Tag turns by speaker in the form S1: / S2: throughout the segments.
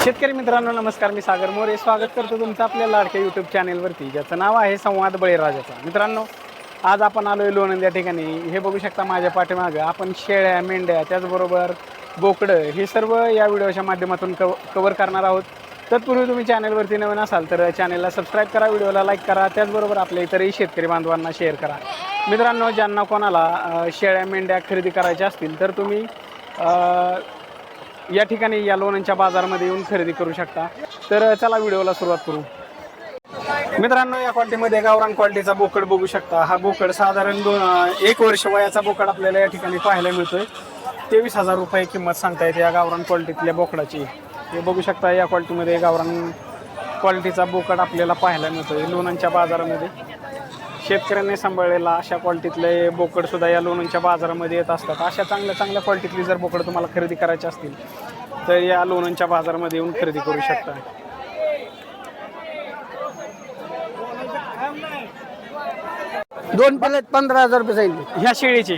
S1: शेतकरी मित्रांनो नमस्कार, मी सागर मोरे स्वागत करतो तुमचं आपल्या लाडक्या यूट्यूब चॅनेलवरती, ज्याचं नाव आहे संवाद बळीराजाचा। मित्रांनो, आज आपण आलोय लोणंद या ठिकाणी। हे बघू शकता माझ्या पाठीमागे आपण शेळ्या, मेंढ्या, त्याचबरोबर बोकडं हे सर्व या व्हिडिओच्या माध्यमातून कव्हर करणार आहोत। तत्पूर्वी तुम्ही चॅनेलवरती नवीन असाल तर चॅनेलला सबस्क्राईब करा, व्हिडिओला लाईक करा, त्याचबरोबर आपल्या इतरही शेतकरी बांधवांना शेअर करा। मित्रांनो, ज्यांना कोणाला शेळ्या, मेंढ्या खरेदी करायच्या असतील तर तुम्ही या ठिकाणी या लोणंदच्या बाजारामध्ये येऊन खरेदी करू शकता। तर चला व्हिडिओला सुरुवात करू। मित्रांनो, या क्वालिटीमध्ये गावरान क्वालिटीचा बोकड बघू शकता। हा बोकड साधारण 1 वर्ष वयाचा बोकड आपल्याला या ठिकाणी पाहायला मिळतोय। 23,000 रुपये किंमत सांगतायत या गावरान क्वालिटीतल्या बोकडाची। हे बघू शकता, या क्वालिटीमध्ये गावरान क्वालिटीचा बोकड आपल्याला पाहायला मिळतोय लोणंदच्या बाजारामध्ये। शेतकऱ्यांनी सांभाळलेला अशा क्वालिटीतले बोकड सुद्धा या लोणंदच्या बाजारामध्ये येत असतात। अशा चांगल्या क्वालिटीतली जर बोकड तुम्हाला खरेदी करायची असतील तर या लोणंदच्या बाजारामध्ये येऊन खरेदी करू शकता।
S2: दोन पिल्ले 15,000 रुपये जाईल
S1: ह्या शेळीची।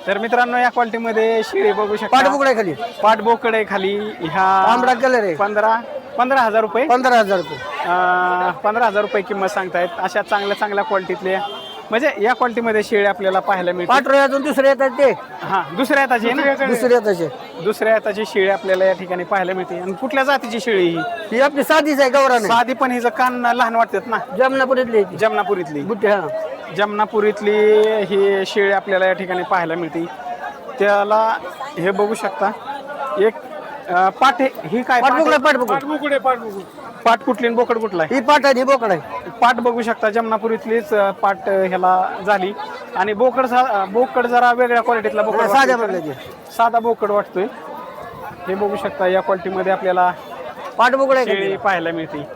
S1: तर मित्रांनो, या क्वालिटीमध्ये शेळी बघू शकता।
S2: पाठबोकड आहे खाली,
S1: पाठबोकड आहे खाली। ह्या
S2: तांबडा कलर आहे।
S1: 15,000 रुपये
S2: 15,000 रुपये
S1: 15,000 रुपये किंमत सांगतायत। अशा चांगल्या क्वालिटीतल्या म्हणजे या क्वालिटीमध्ये शेळी आपल्याला पाहायला मिळते।
S2: पाठरोय अजून दुसरे येतात ते
S1: दुसऱ्या हाताची ना, दुसऱ्या हाताची शेळी आपल्याला या ठिकाणी पाहायला मिळते। आणि कुठल्या जातीची शेळी
S2: ही आपली साधीच आहे, गावरान आहे।
S1: साधी, पण हिचं कान लहान वाटतात ना।
S2: जमनापुरीतली
S1: जमनापुरीतली
S2: बुट्टी। हा,
S1: जमनापुरीतली ही शेळी आपल्याला या ठिकाणी पाहायला मिळते। त्याला हे बघू शकता एक पाठ ही काय पाठ कुठली आणि बोकड कुठला आहे?
S2: ही पाठ आहे, ही बोकड आहे।
S1: पाठ बघू शकता, जमनापुरीतलीच पाठ ह्याला झाली। आणि बोकड जरा वेगळ्या क्वालिटीतला बोकड, साधा बोकड वाटतोय। हे बघू शकता, या क्वालिटीमध्ये आपल्याला
S2: पाठ बोकड
S1: शेळी पाहायला मिळते।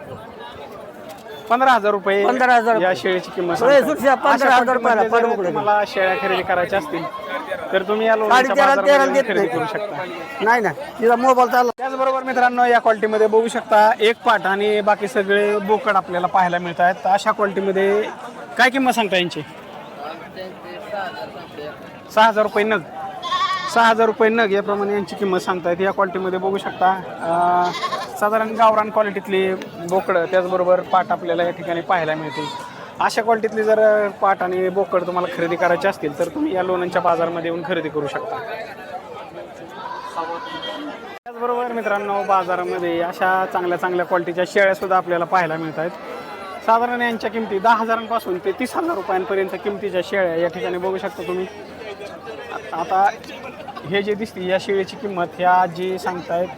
S1: 15,000 रुपये
S2: 15,000
S1: या शेळीची किंमत।
S2: 15,000 रुपये
S1: मला शेळ्या खरेदी करायच्या असतील तर तुम्ही या लोणंदच्या बाजारामध्ये खरेदी करू शकता।
S2: नाही ना, तिचा मोबाईल चालला।
S1: त्याचबरोबर मित्रांनो, या क्वालिटीमध्ये बघू शकता एक पाठ आणि बाकी सगळे बोकड आपल्याला पाहायला मिळत आहेत। अशा क्वालिटीमध्ये काय किंमत सांगता यांची? 6,000 रुपये नग। 6,000 रुपये नग याप्रमाणे यांची किंमत सांगतायत। या क्वालिटीमध्ये बघू शकता साधारण गावरान क्वालिटीतली बोकडं, त्याचबरोबर पाट आपल्याला या ठिकाणी पाहायला मिळते। अशा क्वालिटीतली जर पाट आणि बोकड तुम्हाला खरेदी करायचे असतील तर तुम्ही या लोणंदच्या बाजारामध्ये येऊन खरेदी करू शकता। त्याचबरोबर मित्रांनो, बाजारामध्ये अशा चांगल्या क्वालिटीच्या शेळ्या सुद्धा आपल्याला पाहायला मिळत आहेत। साधारण यांच्या किमती 10,000 ते 30,000 रुपयांपर्यंत किमतीच्या शेळ्या या ठिकाणी बघू शकता तुम्ही। आता हे जे दिसते या शेळीची किंमत ह्या जी सांगतायत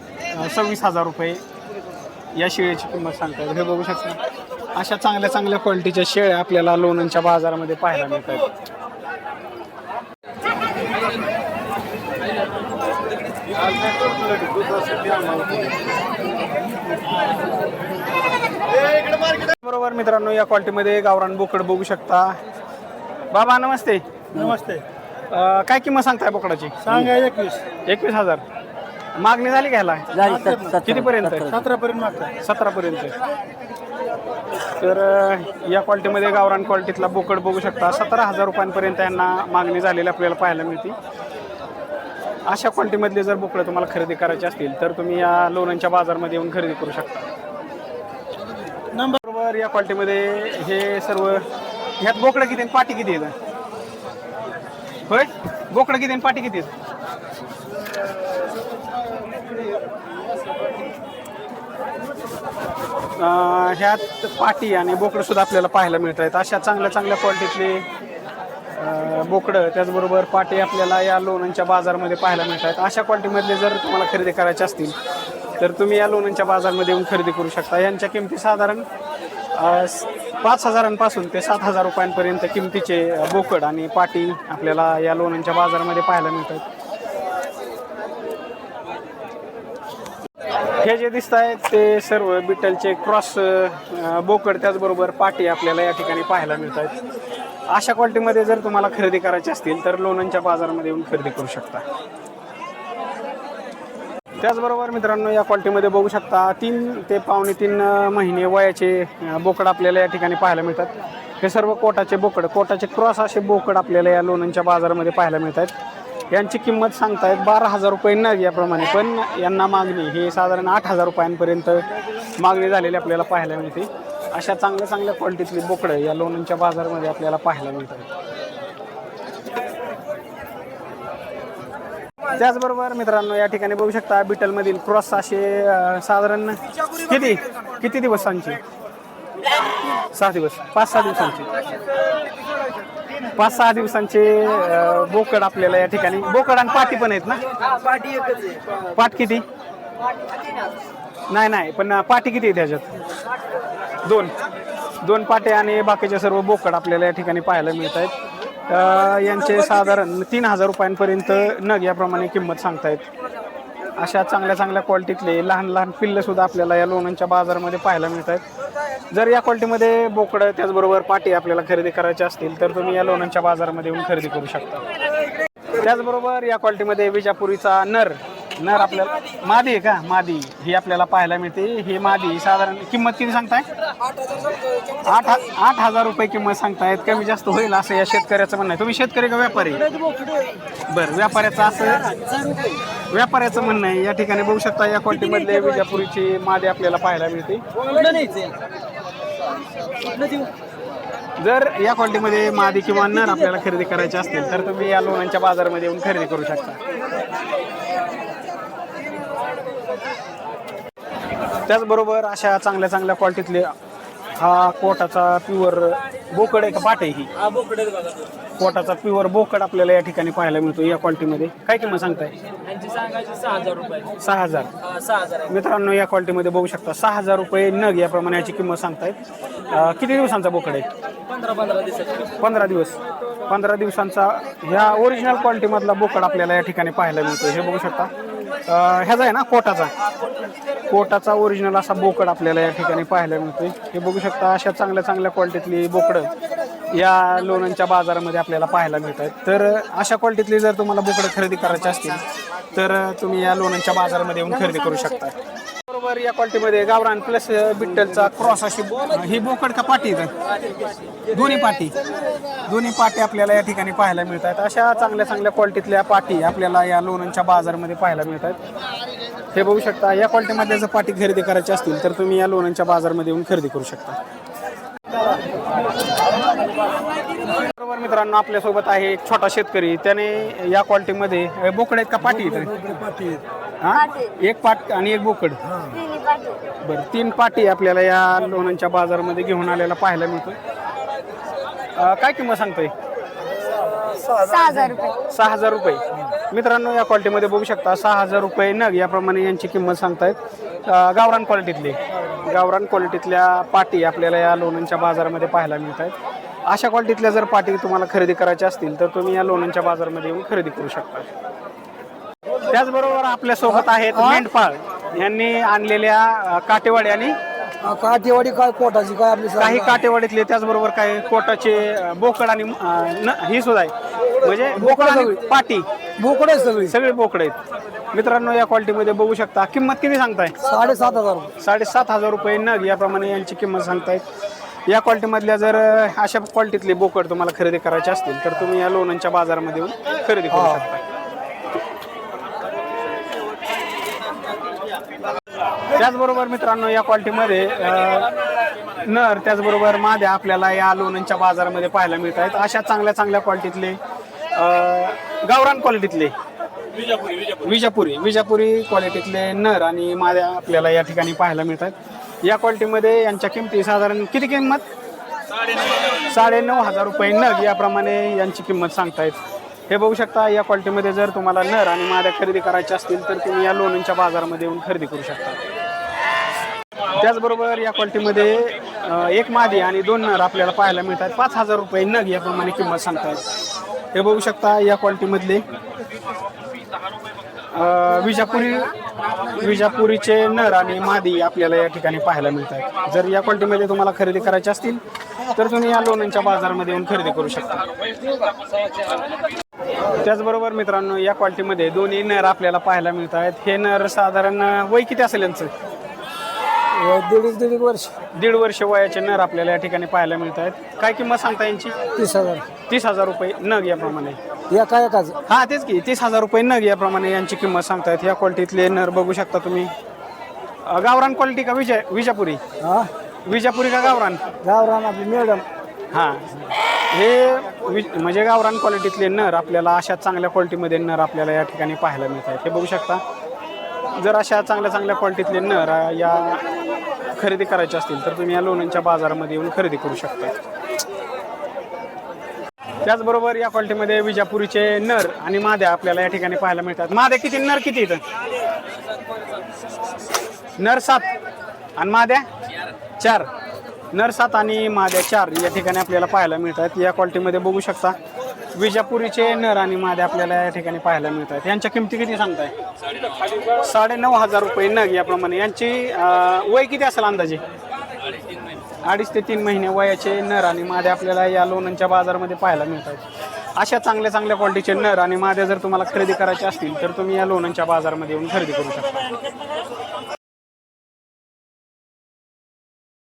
S1: 26,000 रुपये या शेळीची किंमत सांगतायत। हे बघू शकता, अशा चांगल्या क्वालिटीच्या शेळ्या आपल्याला लोणंदच्या बाजारामध्ये पाहायला मिळत आहेत। बरोबर मित्रांनो, या क्वालिटीमध्ये गावरान बोकड बघू शकता। बाबा नमस्ते।
S2: नमस्ते।
S1: काय किंमत सांगताय बोकडाची?
S2: सांगा
S1: 21,000। मागणी झाली घ्यायला कितीपर्यंत?
S2: 17पर्यंत
S1: 17पर्यंत। तर या क्वालिटीमध्ये गावरान क्वालिटीतला बोकड बघू शकता। 17,000 रुपयांपर्यंत यांना मागणी झालेली आपल्याला पाहायला मिळते। अशा क्वालिटीमधले जर बोकडं तुम्हाला खरेदी करायचे असतील तर तुम्ही या लोणंदच्या बाजारामध्ये येऊन खरेदी करू शकता। बरोबर, या क्वालिटीमध्ये हे सर्व ह्यात बोकडं किती आणि पाटी किती आहेत? होय, बोकडं किती आणि पाटी किती आहेत? ह्यात पाटी आणि बोकडं सुद्धा आपल्याला पाहायला मिळत आहेत। अशा चांगल्या क्वालिटीतले बोकडं, त्याचबरोबर पाटी आपल्याला या लोणंदच्या बाजारामध्ये पाहायला मिळत आहेत। अशा क्वालिटीमधले जर तुम्हाला खरेदी करायचे असतील तर तुम्ही या लोणंदच्या बाजारामध्ये येऊन खरेदी करू शकता। यांच्या किमती साधारण 5,000 ते 7,000 रुपयांपर्यंत किमतीचे बोकड आणि पाटी आपल्याला या लोणंदच्या बाजारामध्ये पाहायला मिळतात। हे जे दिसत आहेत ते सर्व बिटलचे क्रॉस बोकड, त्याचबरोबर पाटी आपल्याला या ठिकाणी पाहायला मिळत आहेत। अशा क्वालिटीमध्ये जर तुम्हाला खरेदी करायची असतील तर लोणंदच्या बाजारामध्ये येऊन खरेदी करू शकता। त्याचबरोबर मित्रांनो, या क्वालिटीमध्ये बघू शकता 3 ते पावणे 3 महिने वयाचे बोकड आपल्याला या ठिकाणी पाहायला मिळतात। हे सर्व कोटाचे क्रॉस असे बोकड आपल्याला या लोणंदच्या बाजारामध्ये पाहायला मिळतात। यांची किंमत सांगतायत 12,000 रुपये नग याप्रमाणे, पण यांना मागणी हे साधारण 8,000 रुपयांपर्यंत मागणी झालेली आपल्याला पाहायला मिळते. अशा चांगल्या चांगल्या क्वालिटीतली बोकडं या लोणंदच्या बाजारामध्ये आपल्याला पाहायला मिळतात. त्याचबरोबर मित्रांनो या ठिकाणी बघू शकता बिटलमधील क्रॉस असे साधारण किती दिवसांची 6 दिवस 5-6 दिवसांची 5-6 दिवसांचे बोकड आपल्याला या ठिकाणी बोकड आणि पाटी पण आहेत ना. पाट किती नाही पण पाटी किती आहे त्याच्यात 2 पाटे आणि बाकीचे सर्व बोकड आपल्याला या ठिकाणी पाहायला मिळत आहेत. यांचे साधारण 3,000 रुपयांपर्यंत नग याप्रमाणे किंमत सांगतायत. अशा चांगल्या चांगल्या क्वालिटीतले लहान लहान पिल्लं सुद्धा आपल्याला या लोणंदच्या बाजारामध्ये पाहायला मिळत आहेत. जर या क्वालिटीमध्ये बोकडं त्याचबरोबर पाटी आपल्याला खरेदी करायचे असतील तर तुम्ही या लोणंदच्या बाजारामध्ये येऊन खरेदी करू शकता. त्याचबरोबर या क्वालिटीमध्ये विजापुरीचा नर आपल्याला मादी आहे का मादी ही आपल्याला पाहायला मिळते. ही मादी साधारण किंमत किती सांगताय 8,000 रुपये किंमत सांगतायत. कमी जास्त होईल असं या शेतकऱ्याचं म्हणणं आहे. तुम्ही शेतकरी का व्यापारी? बरं व्यापाऱ्याचं म्हणणं आहे. या ठिकाणी बघू शकता या क्वालिटीमधले विजापुरीची मादी आपल्याला पाहायला मिळते. जर या क्वालिटीमध्ये मादी किंवा नर आपल्याला खरेदी करायचे असतील तर तुम्ही या लोणंदच्या बाजारामध्ये येऊन खरेदी करू शकता. त्याचबरोबर अशा चांगल्या चांगल्या क्वालिटीतले हा कोटाचा प्युअर बोकड आहे का पाट आहे? ही कोटाचा प्युअर बोकड आपल्याला या ठिकाणी पाहायला मिळतो. या क्वालिटीमध्ये काय किंमत सांगताय? 6,000 मित्रांनो या क्वालिटीमध्ये बघू शकता 6,000 रुपये नग याप्रमाणे याची किंमत सांगतायत. किती दिवसांचा बोकड आहे? 15 दिवसांचा ह्या ओरिजिनल क्वालिटीमधला बोकड आपल्याला या ठिकाणी पाहायला मिळतो. हे बघू शकता ह्याचा आहे ना कोटाचा ओरिजिनल असा बोकड आपल्याला या ठिकाणी पाहायला मिळतोय. हे बघू शकता अशा चांगल्या चांगल्या क्वालिटीतली बोकडं या लोणंदच्या बाजारामध्ये आपल्याला पाहायला मिळत आहेत. तर अशा क्वालिटीतली जर तुम्हाला बोकडं खरेदी करायची असतील तर तुम्ही या लोणंदच्या बाजारामध्ये येऊन खरेदी करू शकता. बरोबर या क्वालिटीमध्ये गावरान प्लस बिट्टलचा क्रॉस अशी ही बोकड का पाटी दोन्ही पाटी आपल्याला या ठिकाणी पाहायला मिळतात. अशा चांगल्या चांगल्या क्वालिटीतल्या पाटी आपल्याला या लोणंदच्या बाजारामध्ये पाहायला मिळतात. हे बघू शकता या क्वालिटीमध्ये जर पाटी खरेदी करायची असतील तर तुम्ही या लोणंदच्या बाजारामध्ये येऊन खरेदी करू शकता. बरोबर मित्रांनो आपल्यासोबत आहे एक छोटा शेतकरी. त्याने या क्वालिटीमध्ये बोकड आहेत का पाटी आहेत? एक पाट आणि एक बोकड. बरं 3 पाटी आपल्याला या लोणंदच्या बाजारामध्ये घेऊन आलेला पाहायला मिळतो. काय किंमत सांगतोय? 6,000 रुपये. मित्रांनो या क्वालिटीमध्ये बघू शकता 6,000 रुपये नग याप्रमाणे यांची किंमत सांगतायत. गावरान क्वालिटीतल्या पाटी आपल्याला या लोणंदच्या बाजारामध्ये पाहायला मिळत आहेत. अशा क्वालिटीतल्या जर पाटी तुम्हाला खरेदी करायच्या असतील तर तुम्ही या लोणंदच्या बाजारामध्ये येऊन खरेदी करू शकता. त्याचबरोबर आपल्यासोबत आहेत मेंढपाळ यांनी आणलेल्या काटेवाडी आणि
S2: काय कोटाची काय आपली
S1: काही काटेवाडीतले त्याचबरोबर काही कोटाचे बोकड आणि ही सुद्धा आहे म्हणजे बोकड आणि पाटी
S2: बोकड आहे
S1: सगळे बोकड आहेत. मित्रांनो या क्वालिटीमध्ये बघू शकता. किंमत किती सांगताय?
S2: 7,500
S1: रुपये नग याप्रमाणे यांची किंमत सांगतायत. या क्वालिटीमधल्या जर अशा क्वालिटीतले बोकड तुम्हाला खरेदी करायचे असतील तर तुम्ही या लोणंदच्या बाजारामध्ये येऊन खरेदी करू शकता. त्याचबरोबर मित्रांनो या क्वालिटीमध्ये नर त्याचबरोबर माद्या आपल्याला या लोणंदच्या बाजारामध्ये पाहायला मिळत आहेत. अशा चांगल्या चांगल्या क्वालिटीतले गावरान क्वालिटीतले विजापुरी क्वालिटीतले नर आणि माद्या आपल्याला या ठिकाणी पाहायला मिळतात. या क्वालिटीमध्ये यांच्या किमती साधारण किती किंमत? 9,500 रुपये नग याप्रमाणे यांची किंमत सांगतायत. हे बघू शकता या क्वालिटीमध्ये जर तुम्हाला नर आणि माद्या खरेदी करायच्या असतील तर तुम्ही या लोणंदच्या बाजारामध्ये येऊन खरेदी करू शकता. त्याचबरोबर या क्वालिटीमध्ये एक मादी आणि 2 नर आपल्याला पाहायला मिळतात. 5,000 रुपये नग याप्रमाणे किंमत सांगतायत. हे बघू शकता या क्वालिटीमधले विजापुरीचे नर आणि मादी आपल्याला या ठिकाणी पाहायला मिळतात. जर या क्वालिटीमध्ये तुम्हाला खरेदी करायची असतील तर तुम्ही या लोणंदच्या बाजारामध्ये येऊन खरेदी करू शकता. त्याचबरोबर मित्रांनो या क्वालिटीमध्ये दोन्ही नर आपल्याला पाहायला मिळत आहेत. हे नर साधारण वय किती असेल यांचं? 1.5 वर्ष वयाचे नर आपल्याला या ठिकाणी पाहायला मिळत आहेत. काय किंमत सांगता यांची?
S2: 30,000.
S1: 30,000 रुपये नग याप्रमाणे.
S2: एका एकाच
S1: हा तेच की 30,000 रुपये नग याप्रमाणे यांची किंमत सांगतायत. या क्वालिटीतले नर बघू शकता तुम्ही. गावरान क्वालिटी का विजापुरी?
S2: हा
S1: विजापुरी का गावरान?
S2: गावरान आपली मॅडम.
S1: हां हे म्हणजे गावरान क्वालिटीतले नर आपल्याला अशा चांगल्या क्वालिटीमध्ये नर आपल्याला या ठिकाणी पाहायला मिळत आहेत. हे बघू शकता. जर अशा चांगल्या क्वालिटीतले नर या खरेदी करायचे असतील तर तुम्ही या लोणंदच्या बाजारामध्ये येऊन खरेदी करू शकता. त्याचबरोबर या क्वालिटीमध्ये विजापुरीचे नर आणि माद्या आपल्याला या ठिकाणी पाहायला मिळतात. माद्या किती, नर किती इथं? नर 7 आणि माद्या 4. नर 7 आणि माद्या 4 या ठिकाणी आपल्याला पाहायला मिळतात. या क्वालिटीमध्ये बघू शकता विजापुरीचे नर आणि माद्या आपल्याला या ठिकाणी पाहायला मिळतात. यांच्या किमती किती सांगताय? 9,500 रुपये नग याप्रमाणे. यांची वय किती असेल अंदाजे? 2.5 ते 3 महिने वयाचे नर आणि माद्या आपल्याला या लोणंदच्या बाजारामध्ये पाहायला मिळतात. अशा चांगल्या क्वालिटीचे नर आणि माद्या जर तुम्हाला खरेदी करायचे असतील तर तुम्ही या लोणंदच्या बाजारामध्ये येऊन खरेदी करू शकता.